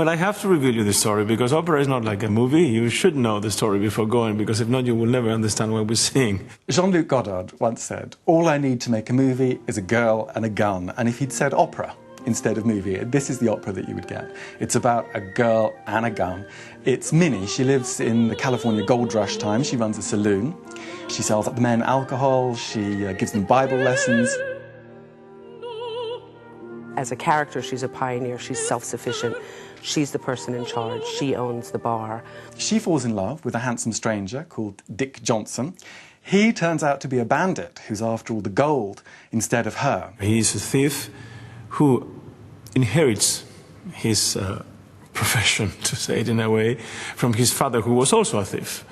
Well, I have to reveal you the story, because opera is not like a movie. You should know the story before going, because if not, you will never understand what we're seeing. Jean-Luc Godard once said, "All I need to make a movie is a girl and a gun." And if he'd said opera instead of movie, this is the opera that you would get. It's about a girl and a gun. It's Minnie. She lives in the California gold rush time. She runs a saloon. She sells the men alcohol. She gives them Bible lessons. As a character, she's a pioneer. She's self-sufficient. She's the person in charge. She owns the bar. She falls in love with a handsome stranger called Dick Johnson. He turns out to be a bandit who's after all the gold instead of her. He's a thief who inherits his profession, to say it in a way, from his father, who was also a thief.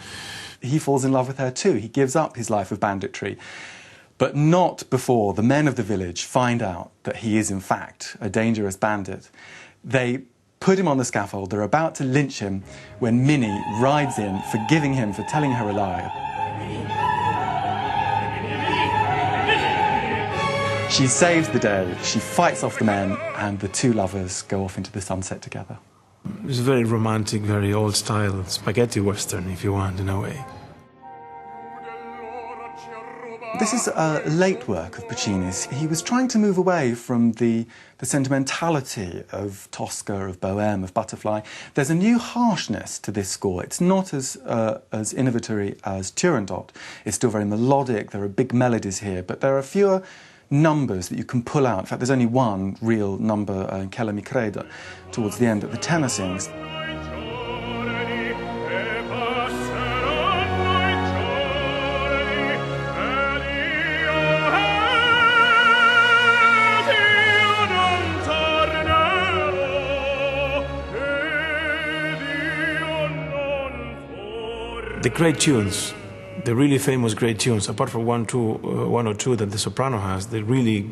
He falls in love with her too. He gives up his life of banditry. But not before the men of the village find out that he is in fact a dangerous bandit. They put him on the scaffold. They're about to lynch him when Minnie rides in, forgiving him for telling her a lie. She saves the day, she fights off the men, and the two lovers go off into the sunset together. It's a very romantic, very old-style spaghetti western, if you want, in a way. This is a late work of Puccini's. He was trying to move away from the sentimentality of Tosca, of Bohème, of Butterfly. There's a new harshness to this score. It's not as innovatory as Turandot. It's still very melodic. There are big melodies here, but there are fewer numbers that you can pull out. In fact, there's only one real number, Che mi creda, towards the end that the tenor sings. The great tunes, the really famous great tunes, apart from one or two that the soprano has, the really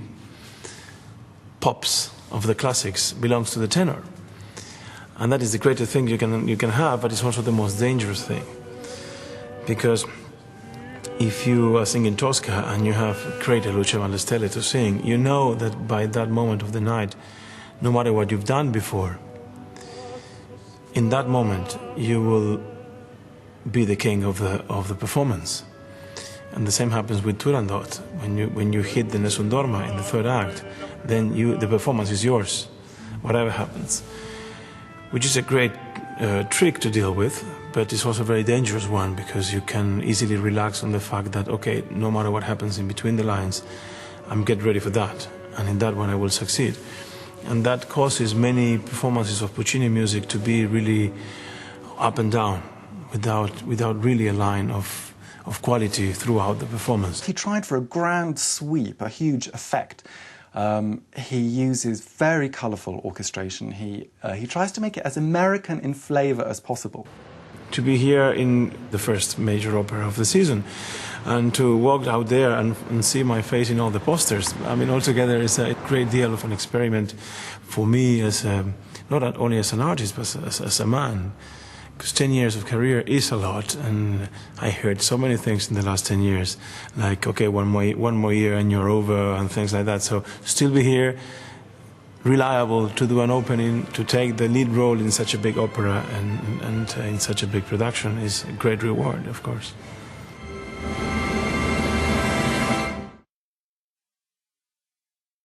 pops of the classics belongs to the tenor. And that is the greatest thing you can have, but it's also the most dangerous thing. Because if you are singing Tosca and you have created Lucio Vandestelli to sing, you know that by that moment of the night, no matter what you've done before, in that moment you will be the king of the performance. And the same happens with Turandot. When you hit the Nessun Dorma in the third act, then the performance is yours, whatever happens. Which is a great trick to deal with, but it's also a very dangerous one, because you can easily relax on the fact that, okay, no matter what happens in between the lines, I'm get ready for that, and in that one I will succeed. And that causes many performances of Puccini music to be really up and down, without really a line of quality throughout the performance. He tried for a grand sweep, a huge effect. He uses very colourful orchestration. He tries to make it as American in flavour as possible. To be here in the first major opera of the season, and to walk out there and see my face in all the posters, I mean, altogether it's a great deal of an experiment for me, as not only as an artist, but as a man. Because 10 years of career is a lot, and I heard so many things in the last 10 years, like, okay, one more year and you're over, and things like that. So still be here, reliable, to do an opening, to take the lead role in such a big opera and in such a big production is a great reward, of course.